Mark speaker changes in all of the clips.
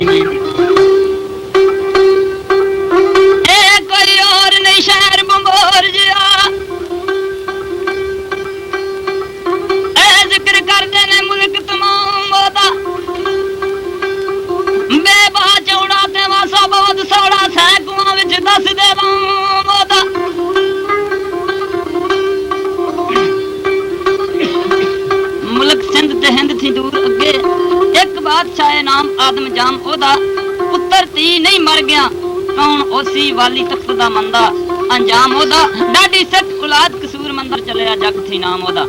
Speaker 1: कोई और नहीं शहर बंबोर जिया जिक्र करते ने मुल्क तमाम ओदा बेबा चौड़ा ते वासा बहुत सौड़ा सैकुआं विच दस दे ओदा मुल्क सिंध ते हिंद थी दूर अगे एक बादशाह नाम आदम जाम ओदा पुत्र धी नहीं मर गया कौन ओसी वाली तख्त दा मंदा अंजाम ओदा डाडी सख्त औलाद कसूर मंदर चलिया जग थी नाम ओदा।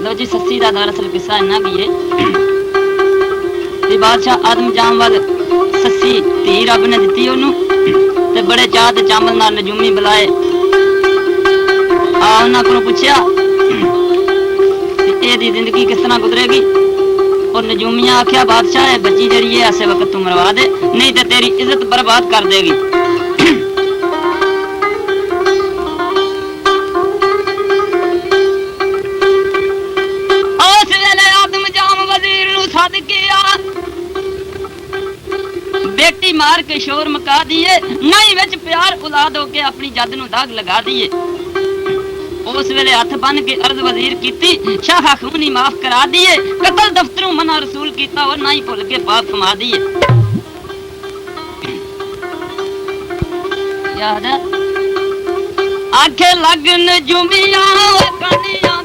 Speaker 1: लो जी सस्सी दा दरअसल किस्सा इन्ना भी है बादशाह आदम जाम वाल सस्सी धी रब ने दिती ओनू ते बड़े चाह ते चावल नाल नजूमी बुलाए आ उन्हां कोलों पुछया दी जिंदगी किस तरह गुजरेगी और नजूमिया आख्या बादशाह है बच्ची जड़ी है ऐसे वक्त तू मरवा दे नहीं तो तेरी इज्जत बर्बाद कर देगी। उस वेले आदम जाम वजीर नू सद किया बेटी मार के शोर मका दिए नहीं विच प्यार औलाद होके अपनी जद नू दाग लगा दिए। उस वेले हथ बन के अर्ज वजीर की शाह खूनी माफ करा दिए कतल दफ्तरों मना रसूल किया और ना ही भुल के पाप कमा दिए। याद है आखे लगन जुमिया कनिया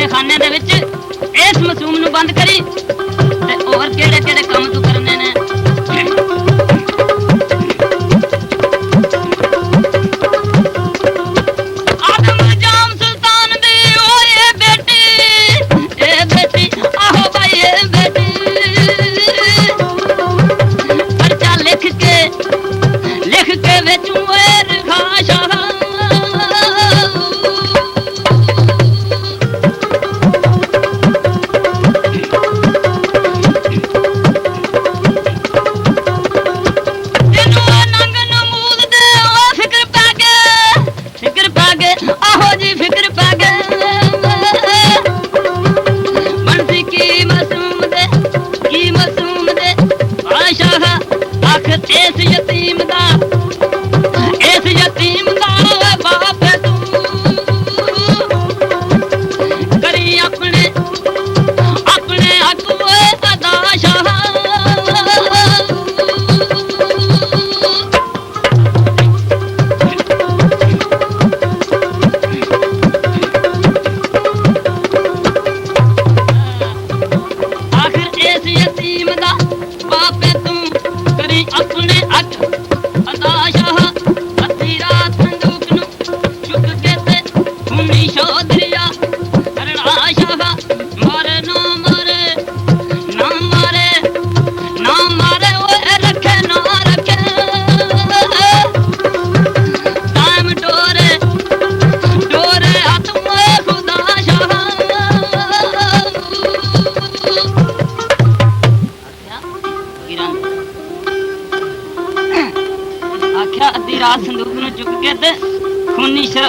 Speaker 1: अपने खाने दे विच इस मासूम नूं बंद करी ते और केड़े केड़े काम तू करने ने।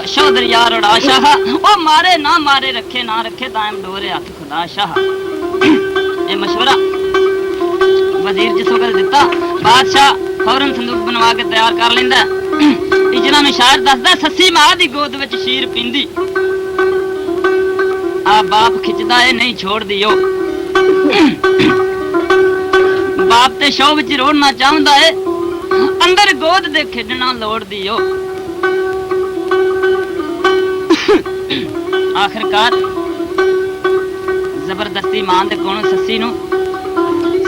Speaker 1: शौदर यार उड़ा शाह ओ मारे ना मारे रखे ना रखे दायम डोरे हथ खुदा शाह। ये मशवरा वजीर जिस वक्त दिता बादशाह फौरन संदूक बनवा के तैयार कर लेंदा। इजरा में शायर दसदा सस्सी मां दी गोद विच शीर पींदी आ बाप खिचदा ए नहीं छोड़ दियो। बाप ते शौ विच रोड़ना चाहंदा है अंदर गोद दे खेडना लोड़ दियो। आखिरकार जबरदस्ती मां दे कोलों सस्सी नूं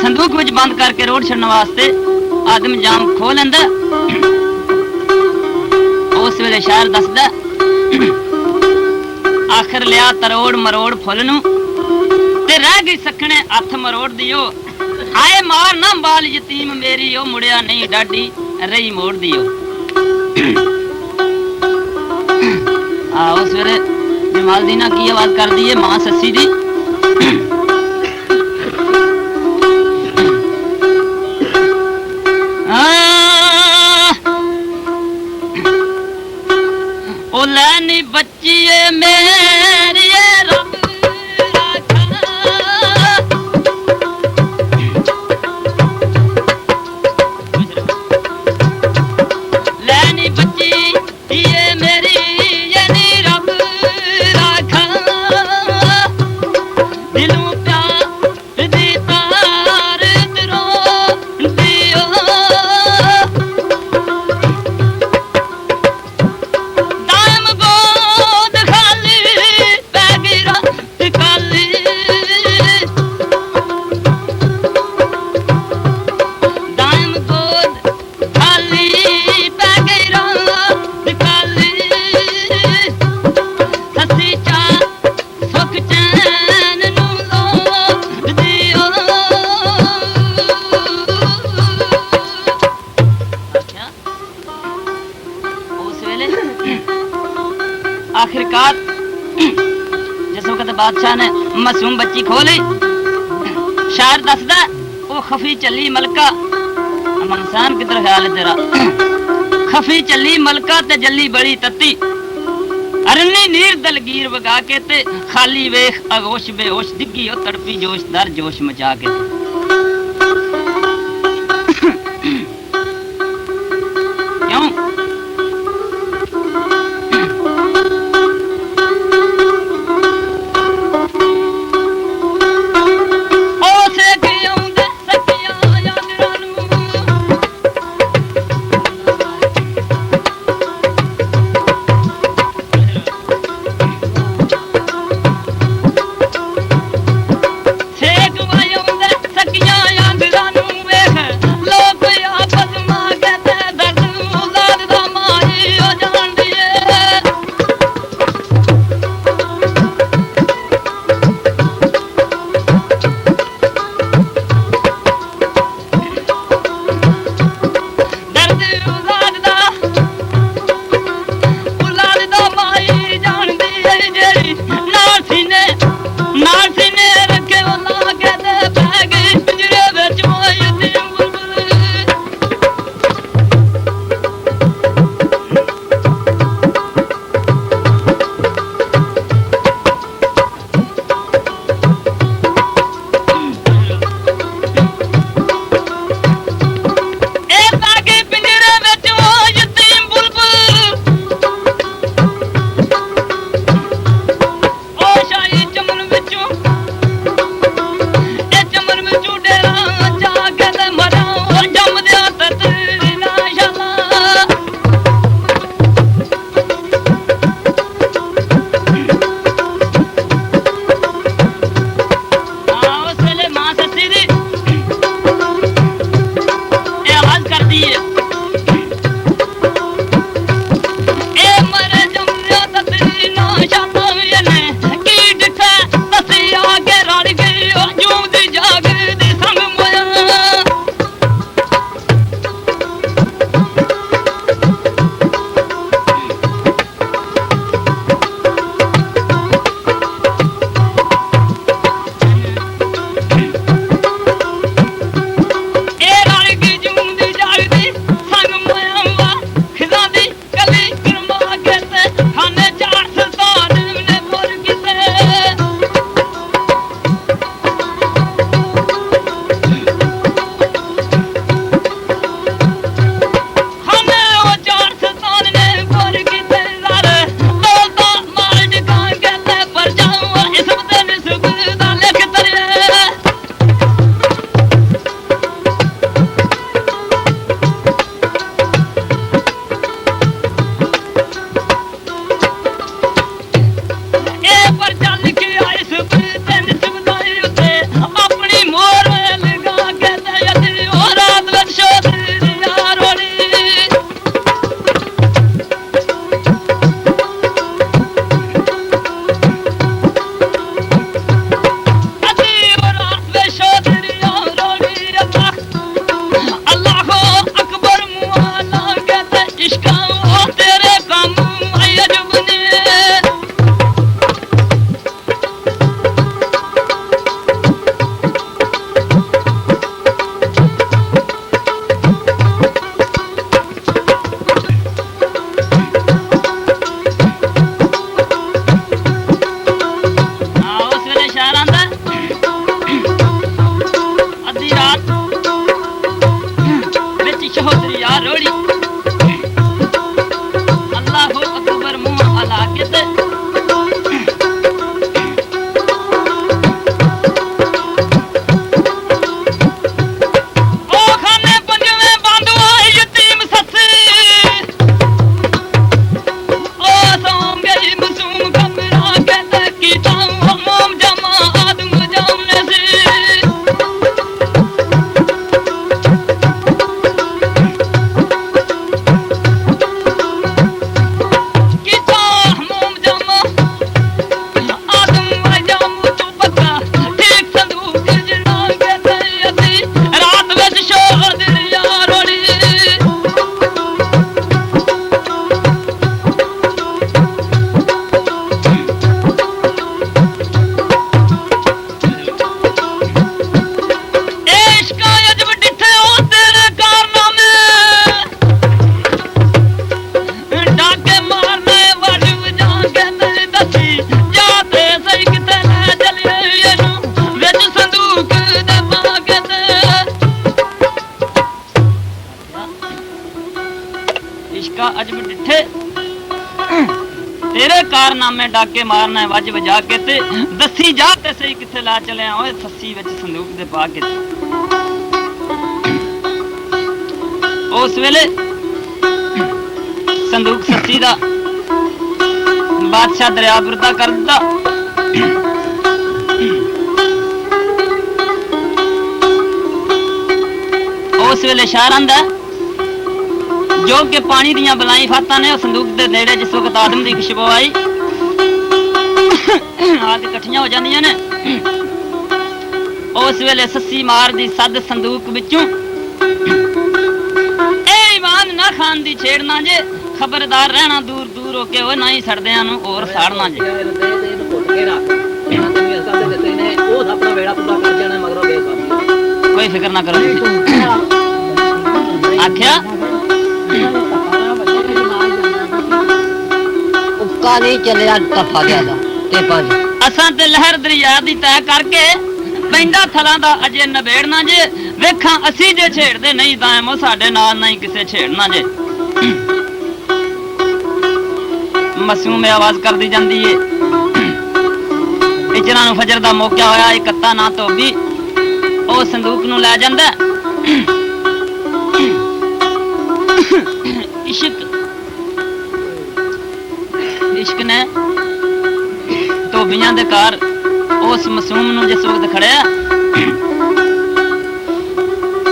Speaker 1: संदूक विच बंद करके रोड छड्डण वास्ते आदम जाम खो लैंदा। उस वेले शायर दसदा आखिर लिया तरोड़ मरोड़ फुल नूं ते रह गई सखणे हथ मरोड़ दियो। आए मार ना बाल यतीम मेरी ओ मुड़िया नहीं डाडी रही मोड़ दियो। उस वेले जमालदीना की आवाज कर दी है मां सस्सी दी। ओ लैनी बच्ची मेरी रब लैनी बच्ची ये मेरी आखिरकार जिस वक्त बादशाह ने मासूम बच्ची खो ली शायर दसदा वो खफी चली मलका अमनसान किधर ख्याल है तेरा खफी चली मलका ते जली बड़ी तत्ती अरनी नीर दलगीर वगा के ते खाली वेख अगोश बेहोश दिग्गी ओ तड़पी जोश दर जोश मचा के क्यों ਕਾਰਨਾਮੇ ਡਾਕੇ ਮਾਰਨਾ ਵੱਜ ਵਜਾ ਕੇ ਤੇ ਦੱਸੀ ਜਾ ਤੇ ਸਹੀ ਕਿੱਥੇ ਲਾ ਚਲਿਆ ਓਏ ਸੱਸੀ ਵਿੱਚ ਸੰਦੂਕ ਦੇ ਪਾ ਕੇ। ਉਸ ਵੇਲੇ ਸੰਦੂਕ ਸੱਸੀ ਦਾ ਬਾਦਸ਼ਾਹ ਦਰਿਆਪੁਰ ਦਾ ਕਰ ਦਿੱਤਾ। ਉਸ ਵੇਲੇ ਸ਼ਾਹ ਆਂਦਾ ਜੋ ਕਿ ਪਾਣੀ ਦੀਆਂ ਬਲਾਈ ਫਾਤਾਂ ਨੇ ਉਹ ਸੰਦੂਕ ਦੇ ਨੇੜੇ ਜਿਸ ਵਕਤ ਆਦਮ ਦੀ ਖੁਸ਼ਬੂ ਆਈ ਆ ਕੇ ਇਕੱਠੀਆਂ ਹੋ ਜਾਂਦੀਆਂ ਨੇ। ਉਸ ਵੇਲੇ ਸੱਸੀ ਮਾਰ ਦੀ ਸੱਦ ਸੰਦੂਕ ਵਿੱਚੋਂ ਇਹ ਇਮਾਨ ਨਾ ਖਾਨ ਦੀ ਛੇੜਨਾ ਜੇ ਖਬਰਦਾਰ ਰਹਿਣਾ ਦੂਰ ਦੂਰ ਹੋ ਕੇ ਉਹ ਨਹੀਂ ਸੜਦਿਆਂ ਨੂੰ ਹੋਰ ਸਾੜਨਾ ਜੇ। ਕੋਈ ਫਿਕਰ ਨਾ ਕਰੋ ਆਖਿਆ
Speaker 2: ਉੱਕਾ ਨਹੀਂ ਚੱਲਿਆ ਤਫਾ ਗਿਆ ਦਾ ਤੇ ਪੰਜ
Speaker 1: ਅਸਾਂ ਤੇ ਲਹਿਰ ਦਰਿਆ ਦੀ ਤੈਅ ਕਰਕੇ ਪੈਂਦਾ ਥਲਾਂ ਦਾ ਅਜੇ ਨਵੇੜਨਾ ਜੇ ਵੇਖਾਂ ਅਸੀਂ ਜੇ ਛੇੜਦੇ ਨਹੀਂ ਤਾਂ ਮੋ ਸਾਡੇ ਨਾਲ ਨਹੀਂ ਕਿਸੇ ਛੇੜਨਾ ਜੇ। ਮਾਸੂਮ ਆਵਾਜ਼ ਕਰਦੀ ਜਾਂਦੀ ਏ। ਇਚਰਾਂ ਨੂੰ ਫਜਰ ਦਾ ਮੌਕਾ ਹੋਇਆ ਇਕੱਤਾ ਨਾ ਧੋਬੀ ਉਹ ਸੰਦੂਕ ਨੂੰ ਲੈ ਜਾਂਦਾ। ਇਸ਼ਕ ਨੇ ਧੋਬੀਆਂ ਦੇ ਘਰ ਉਸ ਮਾਸੂਮ ਨੂੰ ਜਿਸ ਵਕਤ ਖੜਿਆ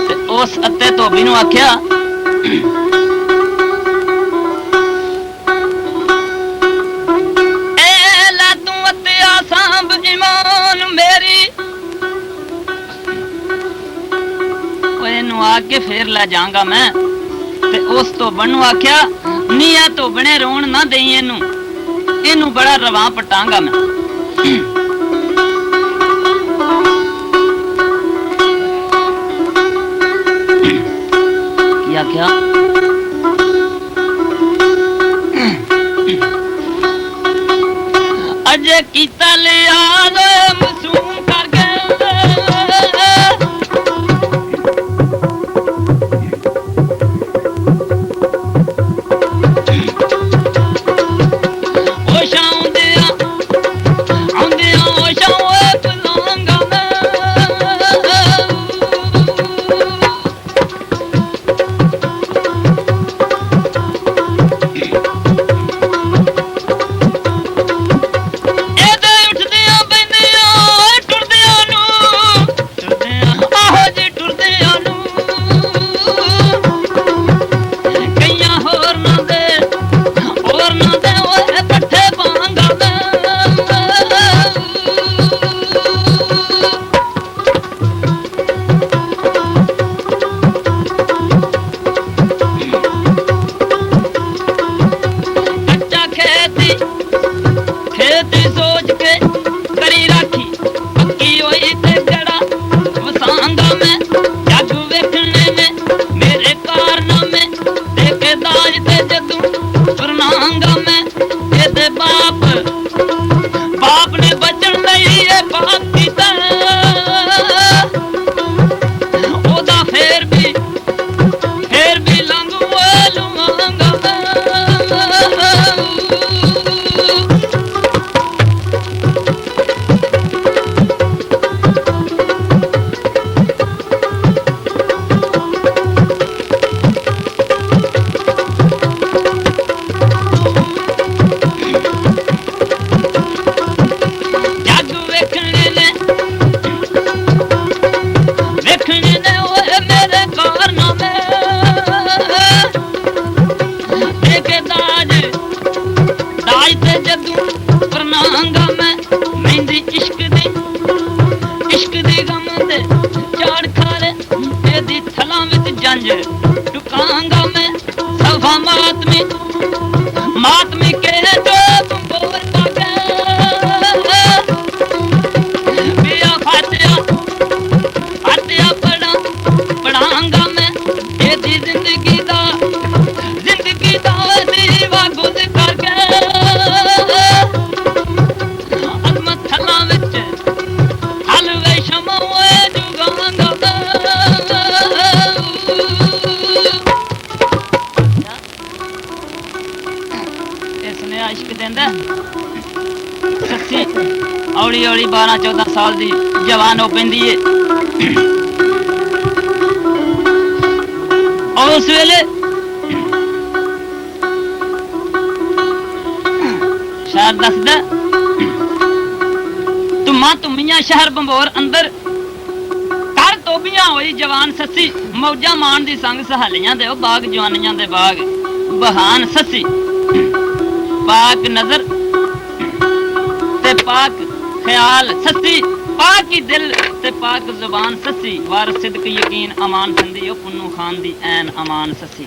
Speaker 1: ਤੇ ਉਸ ਅੱਤੇ ਧੋਬੀ ਨੂੰ ਆਖਿਆ ਏ ਲੈ ਤੂੰ ਅੱਤਿਆ ਸਾਂਭ ਇਮਾਨ ਮੇਰੀ ਓਏ ਨੂੰ ਆ ਕੇ ਫੇਰ ਲੈ ਜਾਵਾਂਗਾ ਮੈਂ। ਤੇ ਉਸ ਧੋਬਣ ਨੂੰ ਆਖਿਆ ਨੀ ਆ ਧੋਬਣੇ ਰੋਣ ਨਾ ਦੇਈ ਇਹਨੂੰ ਬੜਾ ਰਵਾਂ ਪਟਾਂਗਾ ਮੈਂ। ਕੀ ਆਖਿਆ ਅਜੇ ਕੀਤਾ ਲਿਆ ਮਾਸੂਮ ਕਰ ਗਏ ਆਉਂਦੇ ਹੌਲੀ 12-14 ਸਾਲ ਦੀ ਜਵਾਨ ਹੋ ਪੈਂਦੀ ਏ। ਉਸ ਵੇਲੇ ਸ਼ਾਇਰ ਦੱਸਦਾ ਧੁੰਮਾਂ ਧੁੰਮੀਆਂ ਸ਼ਹਿਰ ਬੰਬੋਰ ਅੰਦਰ ਕਰ ਟੋਬੀਆਂ ਹੋਈ ਜਵਾਨ ਸੱਸੀ ਮੌਜਾਂ ਮਾਣ ਦੀ ਸੰਗ ਸਹਾਲੀਆਂ ਦੇ ਉਹ ਬਾਗ ਜਵਾਨੀਆਂ ਦੇ ਬਾਗ ਬਹਾਨ ਸੱਸੀ ਪਾਕ ਨਜ਼ਰ ਤੇ ਪਾਕ ਖਿਆਲ ਸੱਸੀ ਪਾਕ ਹੀ ਦਿਲ ਤੇ ਪਾਕ ਜ਼ੁਬਾਨ ਸੱਸੀ ਵਾਰ ਸਿਦਕ ਯਕੀਨ ਅਮਾਨ ਸੰਦੀ ਉਹ ਪੁੰਨੂ ਖਾਨ ਦੀ ਐਨ ਅਮਾਨ ਸੱਸੀ